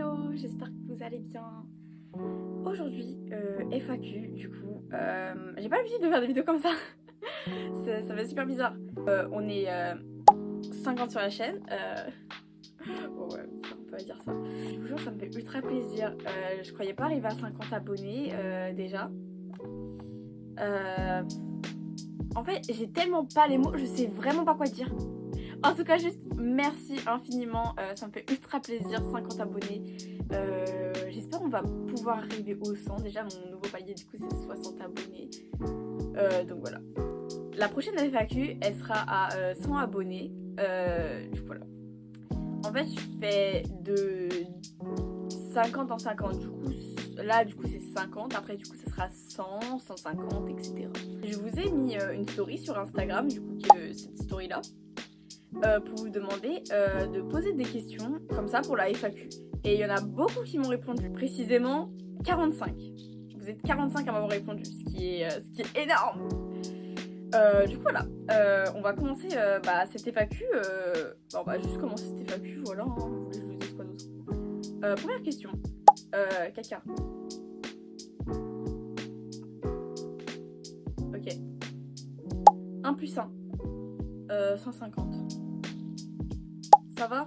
Hello, j'espère que vous allez bien. Aujourd'hui, FAQ, du coup, j'ai pas l'habitude de faire des vidéos comme ça. Ça fait super bizarre. On est 50 sur la chaîne. Bon, ouais, on peut dire ça. Je vous jure, ça me fait ultra plaisir. Je croyais pas arriver à 50 abonnés déjà. En fait, j'ai tellement pas les mots, je sais vraiment pas quoi dire. En tout cas, juste merci infiniment, ça me fait ultra plaisir, 50 abonnés. J'espère qu'on va pouvoir arriver au 100. Déjà, mon nouveau palier, du coup, c'est 60 abonnés. Donc voilà. La prochaine FAQ, elle sera à 100 abonnés. Du coup, voilà. En fait, je fais de 50 en 50. Du coup, là, du coup, c'est 50. Après, du coup, ça sera 100, 150, etc. Je vous ai mis une story sur Instagram, du coup, cette story-là. Pour vous demander de poser des questions comme ça pour la FAQ. Et il y en a beaucoup qui m'ont répondu, précisément 45. Vous êtes 45 à m'avoir répondu, ce qui est énorme. Du coup voilà, on va commencer cette FAQ. On va juste commencer cette FAQ, voilà, hein. Vous voulez que je vous dise quoi d'autre? Première question, caca. Ok. 1 plus 1, 150. Ça va?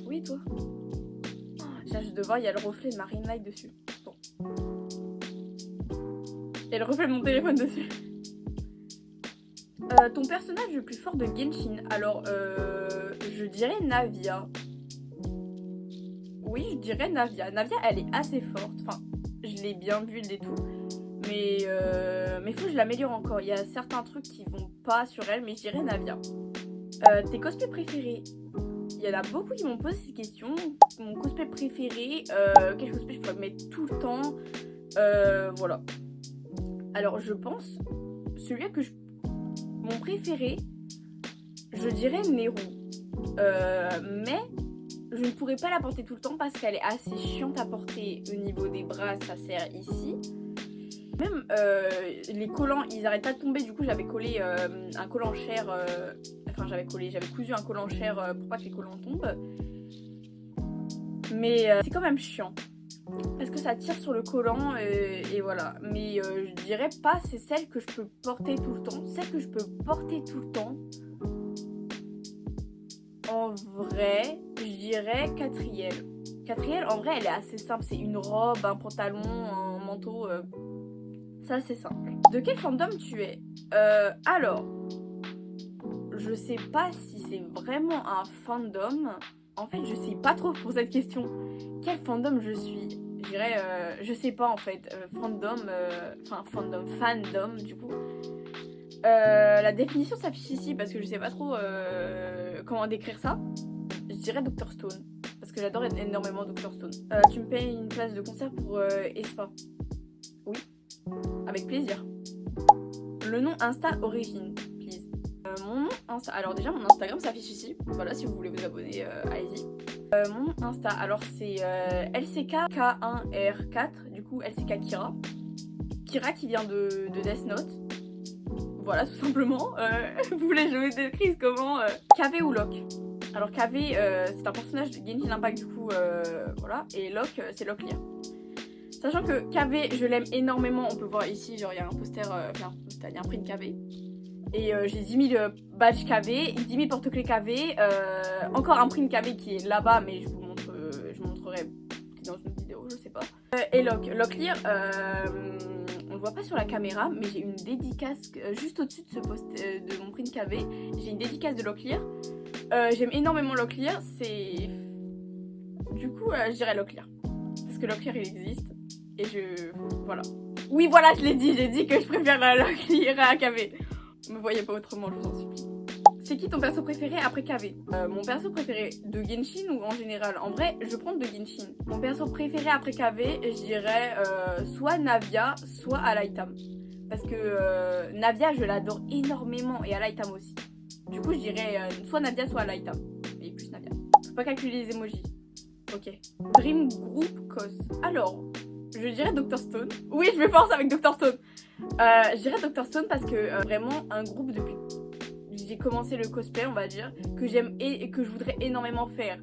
Oui, toi? J'ai juste de voir, il y a le reflet de ma ring light dessus. Bon. Il y a le reflet de mon téléphone dessus. Ton personnage le plus fort de Genshin? Alors, je dirais Navia. Oui, je dirais Navia. Navia, elle est assez forte. Enfin, je l'ai bien build et tout. Mais faut que je l'améliore encore. Il y a certains trucs qui vont pas sur elle, mais je dirais Navia. Tes cosplays préférés? Il y en a beaucoup qui m'ont posé cette question. Mon cosplay préféré, quel cosplay je pourrais mettre tout le temps? Voilà. Alors je pense, celui que mon préféré, je dirais Nero. Mais je ne pourrais pas la porter tout le temps parce qu'elle est assez chiante à porter au niveau des bras, ça sert ici. Même les collants, ils arrêtent pas de tomber, du coup j'avais collé un collant chair. Enfin, j'avais cousu un collant chair pour pas que les collants tombent. Mais c'est quand même chiant. Parce que ça tire sur le collant et voilà. Mais je dirais pas c'est celle que je peux porter tout le temps. Celle que je peux porter tout le temps, en vrai, je dirais Catriel. Catriel, en vrai, elle est assez simple. C'est une robe, un pantalon, un manteau. C'est assez simple. De quel fandom tu es? Alors... Je sais pas si c'est vraiment un fandom. En fait, je sais pas trop pour cette question. Quel fandom je suis? Je dirais, je sais pas en fait. Fandom du coup. La définition s'affiche ici parce que je sais pas trop comment décrire ça. Je dirais Dr Stone. Parce que j'adore énormément Dr Stone. Tu me payes une place de concert pour Espa? Oui, avec plaisir. Le nom Insta Origine. Mon nom Insta, alors déjà mon Instagram s'affiche ici, voilà si vous voulez vous abonner, allez-y. Mon nom Insta, alors c'est LCK-K1R4, du coup LCK Kira. Kira qui vient de Death Note. Voilà tout simplement. Vous voulez que je vous décrive comment KV ou Locke? Alors KV c'est un personnage de Genshin Impact du coup, voilà, et Locke c'est Locklear. Sachant que KV je l'aime énormément, on peut voir ici, genre il y a un poster, il y a un print KV. Et j'ai 10 000 badges KV, 10 000 porte-clés KV, encore un print KV qui est là-bas, mais je vous montrerai dans une vidéo, je sais pas. Et Locklear, on le voit pas sur la caméra, mais j'ai une dédicace juste au-dessus de ce post de mon print KV. J'ai une dédicace de Locklear. J'aime énormément Locklear, c'est... Du coup, je dirais Locklear. Parce que Locklear, il existe. Et voilà. Oui, voilà, j'ai dit que je préfère la Locklear à KV. Me voyez pas autrement, je vous en supplie. C'est qui ton perso préféré après KV? Mon perso préféré de Genshin ou en général? En vrai, je prends de Genshin. Mon perso préféré après KV, je dirais soit Navia, soit Alaitam. Parce que Navia, je l'adore énormément et Alaitam aussi. Du coup, je dirais soit Navia, soit Alaitam. Et plus Navia. Faut pas calculer les emojis. Ok. Dream Group Cos. Alors, je dirais Dr Stone. Oui, je me force avec Dr Stone. Je dirais Dr Stone parce que vraiment un groupe depuis j'ai commencé le cosplay on va dire que j'aime et que je voudrais énormément faire.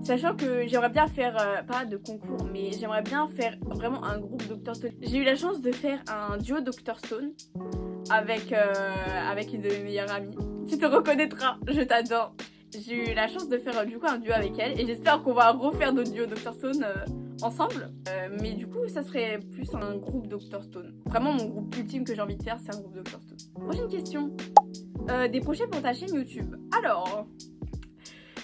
Sachant que j'aimerais bien faire, pas de concours, mais j'aimerais bien faire vraiment un groupe Dr Stone. J'ai eu la chance de faire un duo Dr Stone avec une de mes meilleures amies. Tu te reconnaîtras, je t'adore. J'ai eu la chance de faire du coup un duo avec elle et j'espère qu'on va refaire d'autres duos Dr Stone ensemble. Mais du coup, ça serait plus un groupe Dr Stone. Vraiment, mon groupe ultime que j'ai envie de faire, c'est un groupe Dr Stone. Prochaine question. Des projets pour ta chaîne YouTube. Alors,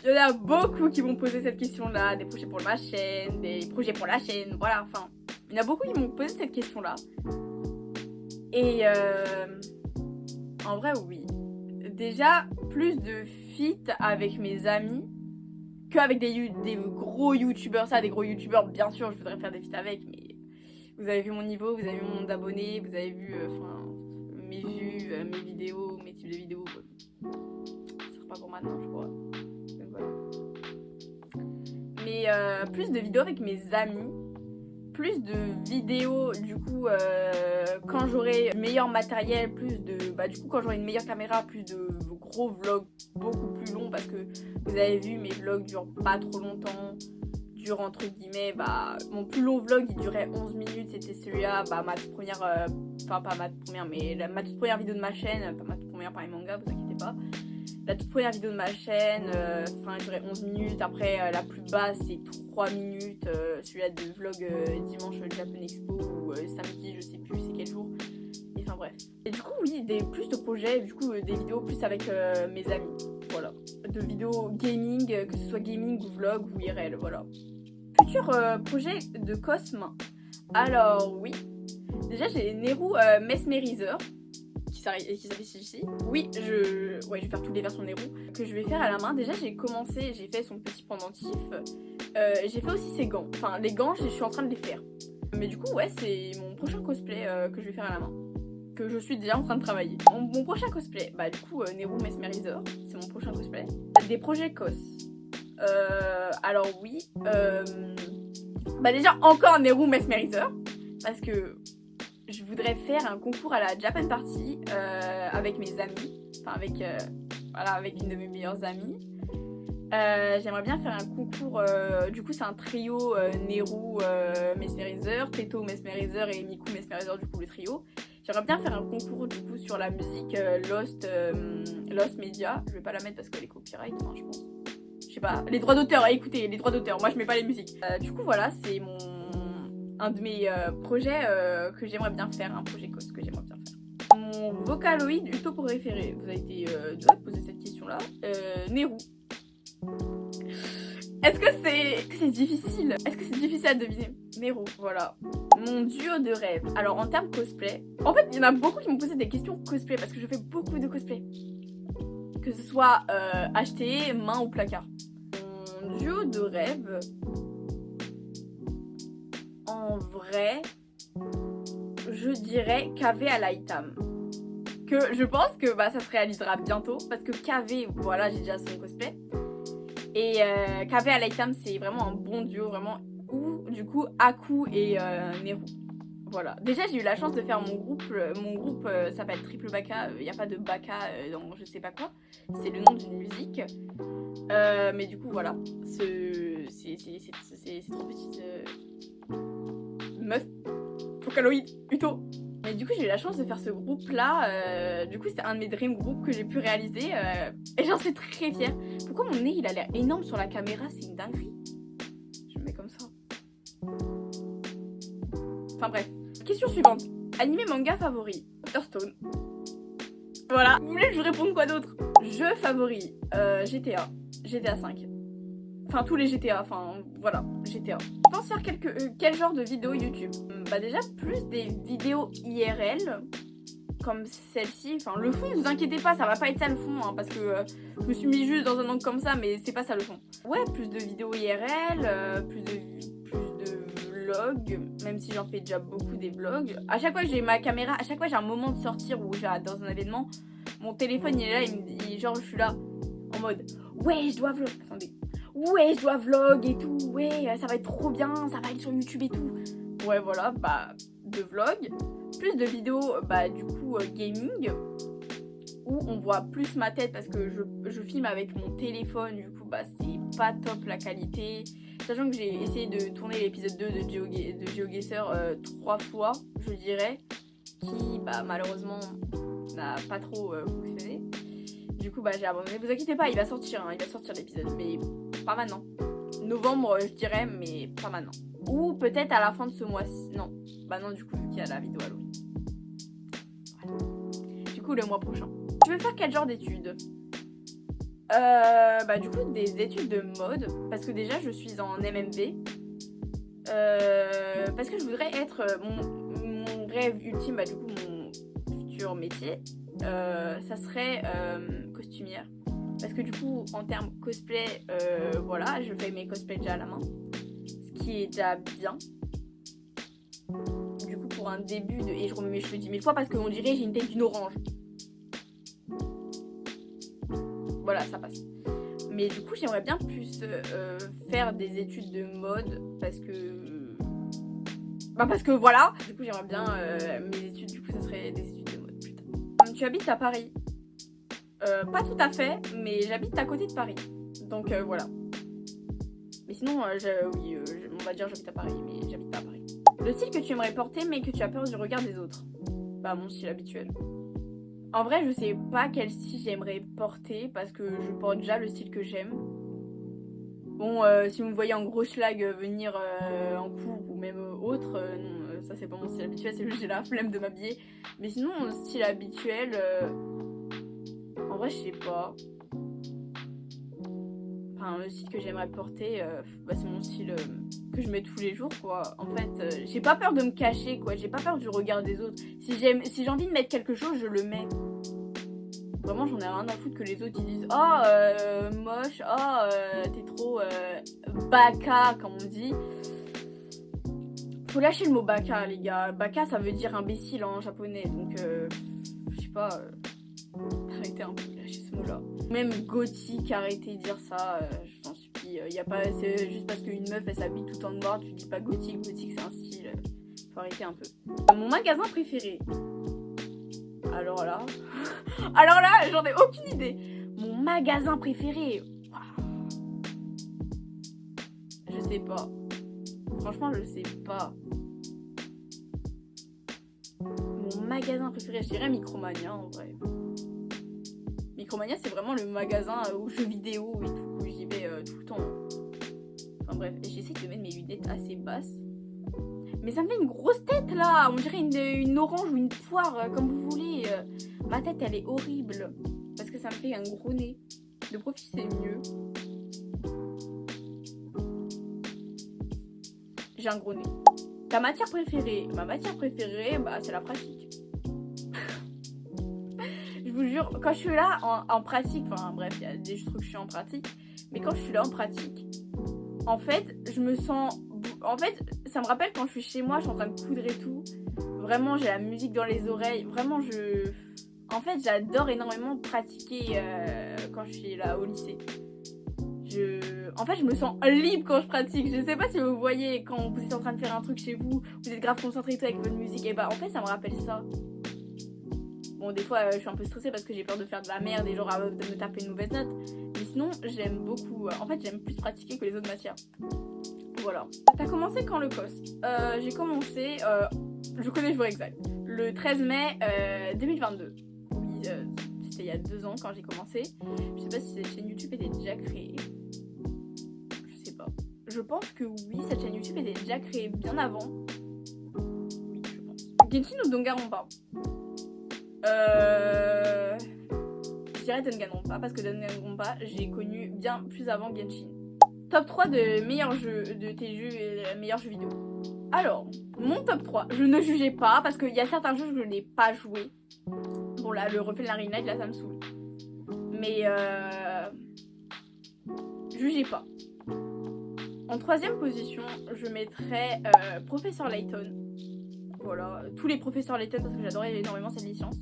il y en a beaucoup qui m'ont posé cette question-là. Des projets pour ma chaîne, des projets pour la chaîne, voilà, enfin. Il y en a beaucoup qui m'ont posé cette question-là. Et en vrai, oui. Déjà, plus de feats avec mes amis qu'avec des gros youtubeurs. Ça, des gros youtubeurs, bien sûr, je voudrais faire des feats avec, mais vous avez vu mon niveau, vous avez vu mon nombre d'abonnés, vous avez vu mes vues, mes vidéos, mes types de vidéos. Ce sera pas pour maintenant, je crois. Donc, voilà. Mais plus de vidéos avec mes amis. Plus de vidéos du coup quand j'aurai meilleur matériel, plus de du coup quand j'aurai une meilleure caméra, plus de gros vlogs beaucoup plus longs parce que vous avez vu mes vlogs durent pas trop longtemps, durent entre guillemets mon plus long vlog il durait 11 minutes, c'était celui-là, ma toute première enfin pas ma toute première mais ma toute première vidéo de ma chaîne, pas ma toute première par les mangas, vous inquiétez pas. La toute première vidéo de ma chaîne, elle durait 11 minutes. Après, la plus basse, c'est 3 minutes. Celui-là de vlog dimanche Japan Expo ou samedi, je sais plus c'est quel jour. Et enfin bref. Et du coup, oui, plus de projets, du coup, des vidéos plus avec mes amis. Voilà. De vidéos gaming, que ce soit gaming ou vlog ou IRL, voilà. Futur projet de Cosme. Alors, oui. Déjà, j'ai Nehru Mesmerizer. Qui s'affiche ici. Oui, je vais faire toutes les versions Nehru que je vais faire à la main. Déjà, j'ai fait son petit pendentif. J'ai fait aussi ses gants. Enfin, les gants, je suis en train de les faire. Mais du coup, ouais, c'est mon prochain cosplay que je vais faire à la main. Que je suis déjà en train de travailler. Mon prochain cosplay, du coup, Nehru Mesmerizer, c'est mon prochain cosplay. Des projets cos. Alors oui. Déjà, encore Nehru Mesmerizer. Parce que je voudrais faire un concours à la Japan Party avec mes amis, enfin avec une de mes meilleures amies. J'aimerais bien faire un concours, du coup c'est un trio Nehru Mesmerizer, Teto Mesmerizer et Miku Mesmerizer, du coup le trio. J'aimerais bien faire un concours du coup sur la musique Lost Media. Je vais pas la mettre parce qu'elle est copyright, je pense. Je sais pas, les droits d'auteur, écoutez, les droits d'auteur, moi je mets pas les musiques. Du coup voilà, c'est un de mes projets que j'aimerais bien faire, un projet cos que j'aimerais bien faire. Mon Vocaloid Uto préféré, vous avez été deux à poser cette question-là. Nehru. Est-ce que c'est difficile? Est-ce que c'est difficile à deviner? Nehru, voilà. Mon duo de rêve. Alors en termes cosplay, en fait il y en a beaucoup qui m'ont posé des questions cosplay parce que je fais beaucoup de cosplay. Que ce soit acheté, main ou placard. Mon duo de rêve... En vrai, je dirais KV à Lightam. Que je pense que ça se réalisera bientôt. Parce que KV, voilà, j'ai déjà son cosplay. Et KV à Lightam, c'est vraiment un bon duo, vraiment. Ou du coup, Aku et Nehru. Voilà. Déjà, j'ai eu la chance de faire mon groupe. Mon groupe s'appelle Triple Baka. Il n'y a pas de Baka dans je sais pas quoi. C'est le nom d'une musique. Mais du coup, voilà. C'est trop petite. Meuf, Vocaloid, Uto. Mais du coup j'ai eu la chance de faire ce groupe là, du coup c'était un de mes dream groups que j'ai pu réaliser et j'en suis très fière. Pourquoi mon nez il a l'air énorme sur la caméra, c'est une dinguerie. Je me mets comme ça. Enfin bref, question suivante. Animé manga favori, Dr Stone. Voilà, vous voulez que je vous réponde quoi d'autre? Jeu favori, GTA 5. Enfin tous les GTA, voilà, GTA. Je pense faire quel genre de vidéos YouTube? Déjà plus des vidéos IRL comme celle-ci. Enfin le fond, vous inquiétez pas, ça va pas être ça le fond parce que je me suis mis juste dans un angle comme ça, mais c'est pas ça le fond. Ouais, plus de vidéos IRL, plus de vlogs, même si j'en fais déjà beaucoup des vlogs. À chaque fois que j'ai ma caméra, à chaque fois que j'ai un moment de sortir ou dans un événement, mon téléphone il est là, genre je suis là en mode ouais je dois vlog. Attendez. Ouais, je dois vlog et tout, ouais, ça va être trop bien, ça va être sur YouTube et tout. Ouais, voilà, de vlog, plus de vidéos, du coup, gaming, où on voit plus ma tête parce que je filme avec mon téléphone, du coup bah c'est pas top la qualité. Sachant que j'ai essayé de tourner l'épisode 2 de GeoGuessr 3 fois, je dirais, qui bah malheureusement n'a pas trop fonctionné. Du coup bah j'ai abandonné. Vous inquiétez pas, il va sortir l'épisode, mais pas maintenant. Novembre je dirais, mais pas maintenant. Ou peut-être à la fin de ce mois-ci. Non, bah non du coup vu qu'il y a la vidéo Halloween. Voilà. Du coup le mois prochain. Tu veux faire quel genre d'études? Bah du coup des études de mode, parce que déjà je suis en MMV. Parce que je voudrais être mon rêve ultime, bah du coup mon futur métier, ça serait costumière. Parce que du coup en termes cosplay, voilà, je fais mes cosplays déjà à la main, ce qui est déjà bien. Du coup pour un début de... Et je remets mes cheveux 10 000 fois parce qu'on dirait j'ai une tête d'une orange. Voilà, ça passe. Mais du coup, j'aimerais bien plus faire des études de mode parce que... Bah parce que voilà. Du coup, j'aimerais bien mes études, du coup, ça serait des études de mode plus tard. Tu habites à Paris? Pas tout à fait, mais j'habite à côté de Paris. Donc voilà. Mais sinon, oui, on va dire j'habite à Paris, mais j'habite pas à Paris. Le style que tu aimerais porter, mais que tu as peur du regard des autres? Bah mon style habituel. En vrai, je sais pas quel style j'aimerais porter parce que je porte déjà le style que j'aime. Bon, si vous me voyez en gros schlag venir en cours ou même autre, non, ça c'est pas mon style habituel, c'est juste j'ai la flemme de m'habiller. Mais sinon, mon style habituel, en vrai, je sais pas. Enfin, le style que j'aimerais porter, bah, c'est mon style que je mets tous les jours, quoi. En fait, j'ai pas peur de me cacher, quoi. J'ai pas peur du regard des autres. Si j'ai envie de mettre quelque chose, je le mets. Vraiment, j'en ai rien à foutre que les autres ils disent oh moche, oh t'es trop baka, comme on dit. Faut lâcher le mot baka, les gars. Baka, ça veut dire imbécile en japonais, donc je sais pas. Arrêtez un peu de lâcher ce mot-là. Même gothique, arrêtez de dire ça, je t'en supplie. Y a pas, c'est juste parce qu'une meuf elle s'habille tout en noir, tu dis pas gothique, gothique c'est un style. Faut arrêter un peu. Mon magasin préféré. Alors là, j'en ai aucune idée. Mon magasin préféré. Je sais pas. Franchement, je sais pas. Mon magasin préféré, je dirais Micromania en vrai. Micromania, c'est vraiment le magasin aux jeux vidéo et tout, où j'y vais tout le temps. Enfin bref, j'essaie de mettre mes lunettes assez basses. Mais ça me fait une grosse tête là, on dirait une orange ou une poire, comme vous voulez. Ma tête elle est horrible, parce que ça me fait un gros nez. De profil c'est mieux. J'ai un gros nez. Ta matière préférée? Ma matière préférée, bah c'est la pratique. Je vous jure, quand je suis là en pratique, enfin bref, il y a des trucs que je suis en pratique, mais quand je suis là en pratique, en fait, je me sens... En fait, ça me rappelle quand je suis chez moi, je suis en train de coudre et tout. Vraiment, j'ai la musique dans les oreilles. Vraiment, En fait, j'adore énormément pratiquer quand je suis là au lycée. En fait, je me sens libre quand je pratique. Je sais pas si vous voyez quand vous êtes en train de faire un truc chez vous, vous êtes grave concentré et tout avec votre musique. Et bah, en fait, ça me rappelle ça. Bon, des fois, je suis un peu stressée parce que j'ai peur de faire de la merde et genre de me taper une mauvaise note. Mais sinon, j'aime beaucoup. En fait, j'aime plus pratiquer que les autres matières. Voilà. T'as commencé quand le COS? J'ai commencé, je connais le jour exact, le 13 mai 2022. Oui, c'était il y a 2 ans quand j'ai commencé. Je sais pas si cette chaîne YouTube était déjà créée. Je sais pas. Je pense que oui, cette chaîne YouTube était déjà créée bien avant. Oui, je pense. Genshin ou Danganronpa? Je dirais Danganronpa parce que Danganronpa, j'ai connu bien plus avant Genshin. Top 3 de meilleurs jeux, de tes jeux et meilleurs jeux vidéo. Alors, mon top 3, je ne jugeais pas parce qu'il y a certains jeux que je n'ai pas joué. Bon là, le reflet de la Ring là ça me saoule. Mais jugez pas. En 3ème position, je mettrais Professeur Layton. Voilà, tous les Professeurs Layton parce que j'adorais énormément cette licence.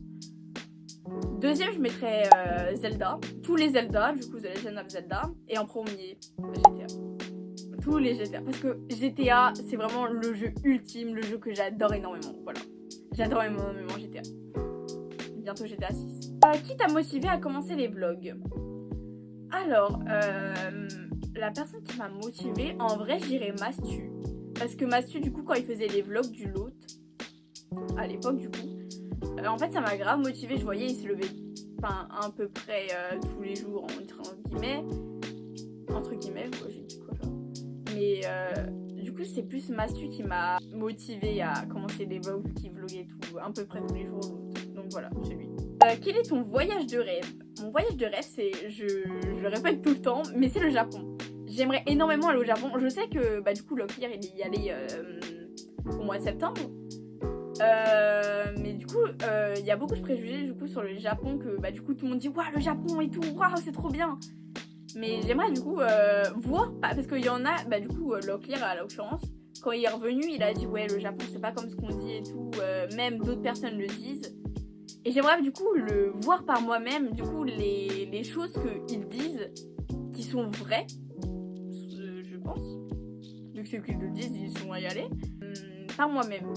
2ème, je mettrais Zelda. Tous les Zelda, du coup, The Legend of Zelda. Et en premier, GTA. Tous les GTA. Parce que GTA, c'est vraiment le jeu ultime, le jeu que j'adore énormément. Voilà. J'adore énormément GTA. Bientôt GTA 6. Qui t'a motivé à commencer les vlogs? Alors, la personne qui m'a motivée, en vrai, je dirais Mastu. Parce que Mastu, du coup, quand il faisait les vlogs du lot, à l'époque, du coup, en fait, ça m'a grave motivée. Je voyais, il se levait à peu près tous les jours, entre guillemets, quoi, j'ai dit quoi là. Mais du coup, c'est plus Mastu qui m'a motivée à commencer des vlogs, vu qu'il vloguait tout, à peu près tous les jours. Donc voilà, c'est lui. Quel est ton voyage de rêve? Mon voyage de rêve, c'est, je le répète tout le temps, mais c'est le Japon. J'aimerais énormément aller au Japon. Je sais que du coup, Locklear, il y allait au mois de septembre. Mais du coup, il y a beaucoup de préjugés du coup sur le Japon que du coup tout le monde dit waouh le Japon et tout, waouh c'est trop bien. Mais j'aimerais du coup voir, parce qu'il y en a, du coup Locklear à l'occurrence, quand il est revenu, il a dit ouais le Japon c'est pas comme ce qu'on dit et tout, même d'autres personnes le disent. Et j'aimerais du coup le voir par moi-même, du coup les choses qu'ils disent qui sont vraies, je pense. Vu que c'est qu'ils le disent, ils sont à y aller, par moi-même.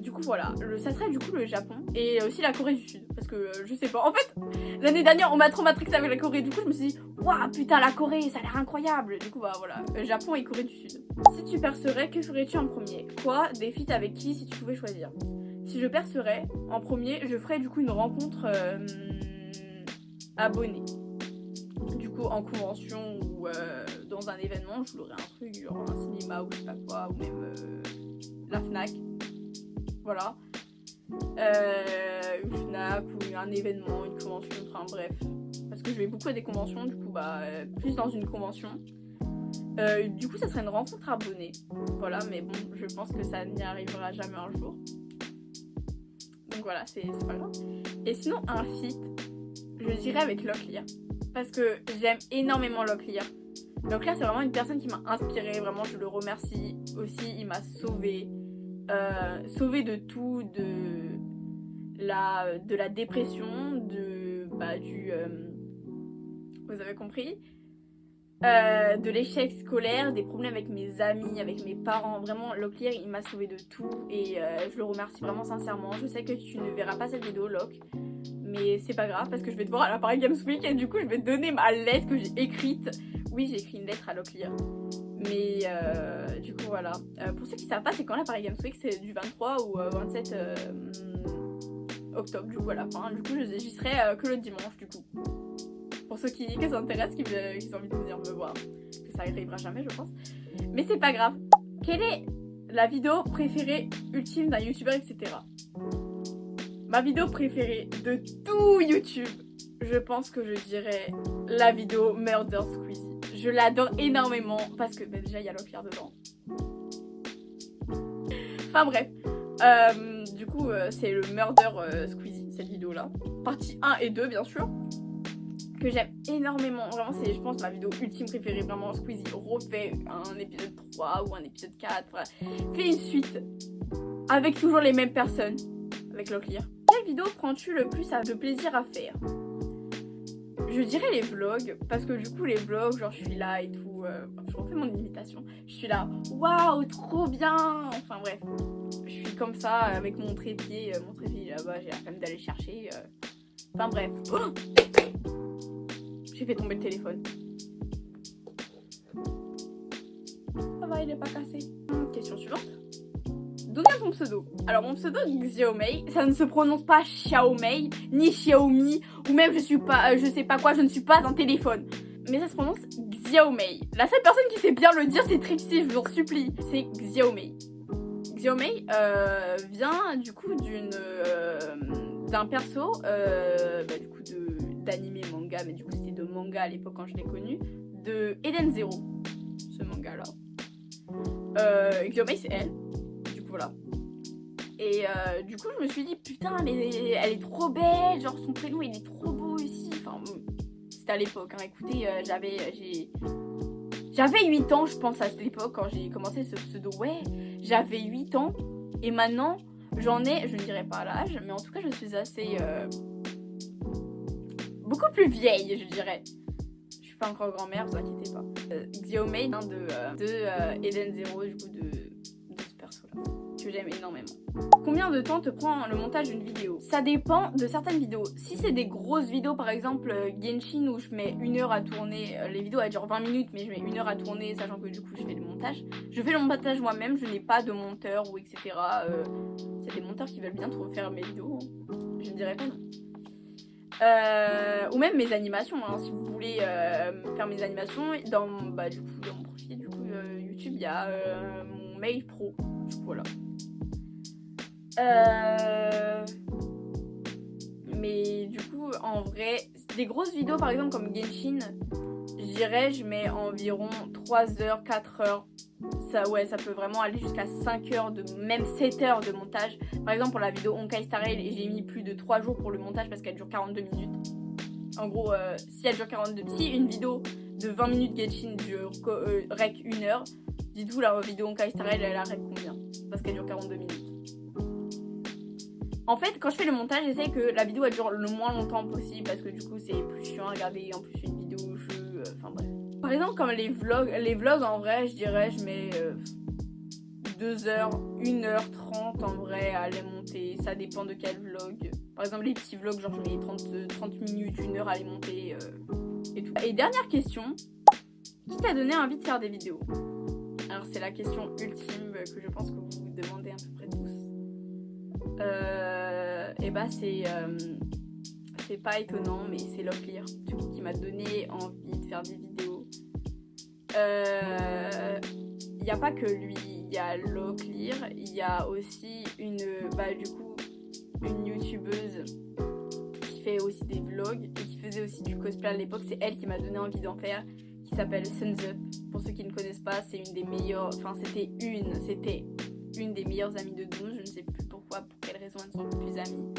Du coup voilà, ça serait du coup le Japon et aussi la Corée du Sud parce que je sais pas, en fait l'année dernière on m'a trop matrixé avec la Corée, du coup je me suis dit waouh putain la Corée ça a l'air incroyable, du coup voilà, Japon et Corée du Sud. Si tu percerais, que ferais-tu en premier? Quoi? Des feats avec qui si tu pouvais choisir? Si je percerais en premier, je ferais du coup une rencontre abonnée, du coup en convention ou dans un événement, je louerais un truc genre un cinéma ou je sais pas quoi, ou même la Fnac. Voilà, une Fnac ou un événement, une convention, enfin bref. Parce que je vais beaucoup à des conventions, du coup plus dans une convention. Du coup ça serait une rencontre abonnée. Voilà, mais bon, je pense que ça n'y arrivera jamais un jour. Donc voilà, c'est pas grave. Et sinon un feat, je dirais avec Locklear. Parce que j'aime énormément Locklear. Locklear c'est vraiment une personne qui m'a inspirée, vraiment je le remercie aussi, il m'a sauvée. Sauvé de tout, de la dépression, vous avez compris, de l'échec scolaire, des problèmes avec mes amis, avec mes parents. Vraiment, Locklear, il m'a sauvé de tout et je le remercie vraiment sincèrement. Je sais que tu ne verras pas cette vidéo, Lock, mais c'est pas grave parce que je vais te voir à la Paris Games Week et du coup, je vais te donner ma lettre que j'ai écrite. Oui, j'ai écrit une lettre à Locklear. Mais du coup voilà, pour ceux qui savent pas c'est quand la Paris Games Week, c'est du 23 au 27 octobre du coup à la fin. Du coup j'y serai que le dimanche du coup. Pour ceux qui s'intéressent, qui ont envie de venir me voir, que ça arrivera jamais je pense. Mais c'est pas grave. Quelle est la vidéo préférée ultime d'un youtubeur etc. Ma vidéo préférée de tout YouTube, je pense que je dirais la vidéo Murder Squeezie. Je l'adore énormément parce que déjà il y a Locklear dedans. Enfin bref, du coup c'est le Murder Squeezie, cette vidéo là. Partie 1 et 2 bien sûr. Que j'aime énormément, vraiment c'est je pense ma vidéo ultime préférée, vraiment Squeezie refait un épisode 3 ou un épisode 4, voilà. Fait une suite avec toujours les mêmes personnes, avec Locklear. Quelle vidéo prends-tu le plus de plaisir à faire? Je dirais les vlogs, parce que du coup les vlogs, genre je suis là et tout, je refais mon imitation, je suis là, waouh, trop bien, enfin bref, je suis comme ça avec mon trépied là-bas, j'ai la flemme d'aller chercher, enfin bref, oh, j'ai fait tomber le téléphone. Ça va, il est pas cassé. Question suivante. D'où vient ton pseudo? Alors mon pseudo Xiaomei, ça ne se prononce pas Xiaomei, ni Xiaomi, ou même je sais pas quoi, je ne suis pas un téléphone. Mais ça se prononce Xiaomei. La seule personne qui sait bien le dire c'est Trixie, je vous en supplie. C'est Xiaomei. Xiaomei vient du coup d'un perso, du coup d'anime manga, mais du coup c'était de manga à l'époque quand je l'ai connu, de Eden Zero, ce manga là. Xiaomei c'est elle. Voilà. Et du coup je me suis dit putain elle est trop belle, genre son prénom il est trop beau aussi, enfin c'était à l'époque hein. Écoutez j'avais 8 ans je pense à cette époque quand j'ai commencé ce pseudo, ouais j'avais 8 ans et maintenant j'en ai, je ne dirais pas l'âge mais en tout cas je suis assez beaucoup plus vieille je dirais. Je suis pas encore grand-mère, vous inquiétez pas. Xiaomei de Eden Zero du coup de perso là, que j'aime énormément. Combien de temps te prend le montage d'une vidéo? Ça dépend de certaines vidéos. Si c'est des grosses vidéos, par exemple Genshin où je mets 1 heure à tourner, les vidéos elles durent 20 minutes mais je mets 1 heure à tourner, sachant que du coup je fais le montage. Je fais le montage moi-même, je n'ai pas de monteur ou etc. Il y a des monteurs qui veulent bien trop faire mes vidéos, je ne dirais pas non. Ou même mes animations, hein, si vous voulez faire mes animations, dans mon profil YouTube, il y a mon mail pro, du coup voilà. Mais du coup, en vrai, des grosses vidéos par exemple comme Genshin, je dirais je mets environ 3 heures, 4 heures. Ça peut vraiment aller jusqu'à 5 heures, même 7 heures de montage. Par exemple, pour la vidéo Honkai Star Rail, j'ai mis plus de 3 jours pour le montage parce qu'elle dure 42 minutes. En gros, si une vidéo de 20 minutes Genshin rec 1 heure, dites-vous la vidéo Honkai Star Rail, elle a rec combien? Parce qu'elle dure 42 minutes. En fait, quand je fais le montage, j'essaie que la vidéo elle dure le moins longtemps possible parce que du coup, c'est plus chiant à regarder. En plus, une vidéo jeu, enfin bref. Par exemple, comme les vlogs en vrai, je dirais, je mets 2 heures, 1h30 en vrai à les monter. Ça dépend de quel vlog. Par exemple, les petits vlogs, genre je mets 30 minutes, 1 heure à les monter et tout. Et dernière question, qui t'a donné envie de faire des vidéos? Alors, c'est la question ultime que je pense que vous vous demandez à peu près tous. Et bah, c'est pas étonnant, mais c'est Locklear qui m'a donné envie de faire des vidéos. Il n'y a pas que lui, il y a Locklear, il y a aussi une youtubeuse qui fait aussi des vlogs et qui faisait aussi du cosplay à l'époque. C'est elle qui m'a donné envie d'en faire, qui s'appelle Sunzup. Pour ceux qui ne connaissent pas, c'est une des meilleures, c'était une des meilleures amies de Doom. Je ne sais plus pourquoi, pour quelle raison elles ne sont plus amies.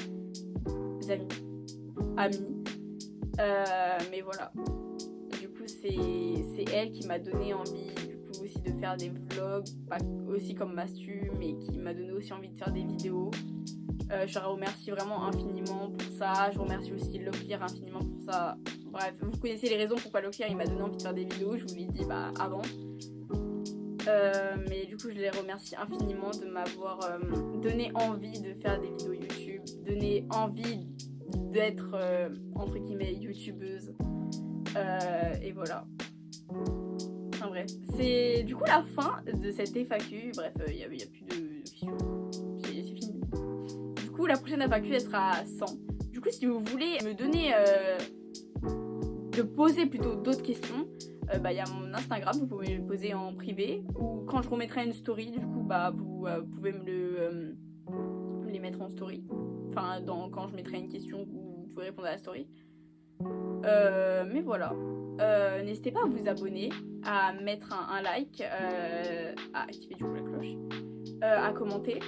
Mais voilà. Du coup, c'est elle qui m'a donné envie du coup aussi de faire des vlogs, pas aussi comme Mastu, mais qui m'a donné aussi envie de faire des vidéos. Je la remercie vraiment infiniment pour ça. Je remercie aussi Locklear infiniment pour ça. Bref, vous connaissez les raisons pourquoi Locklear il m'a donné envie de faire des vidéos. Je vous l'ai dit avant. Mais du coup, je les remercie infiniment de m'avoir donné envie de faire des vidéos YouTube, donné envie d'être entre guillemets youtubeuse. Et voilà. Enfin bref, c'est du coup la fin de cette FAQ. Bref, il y a plus de questions. C'est fini. Du coup, la prochaine FAQ elle sera à 100. Du coup, si vous voulez me donner de poser plutôt d'autres questions, y a mon Instagram, vous pouvez me poser en privé, ou quand je remettrai une story, du coup vous pouvez me les mettre en story. Enfin, quand je mettrai une question, vous pouvez répondre à la story. Mais voilà. N'hésitez pas à vous abonner, à mettre un like, à activer du coup la cloche, à commenter,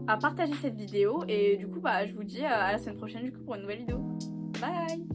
à partager cette vidéo, et du coup je vous dis à la semaine prochaine du coup pour une nouvelle vidéo. Bye!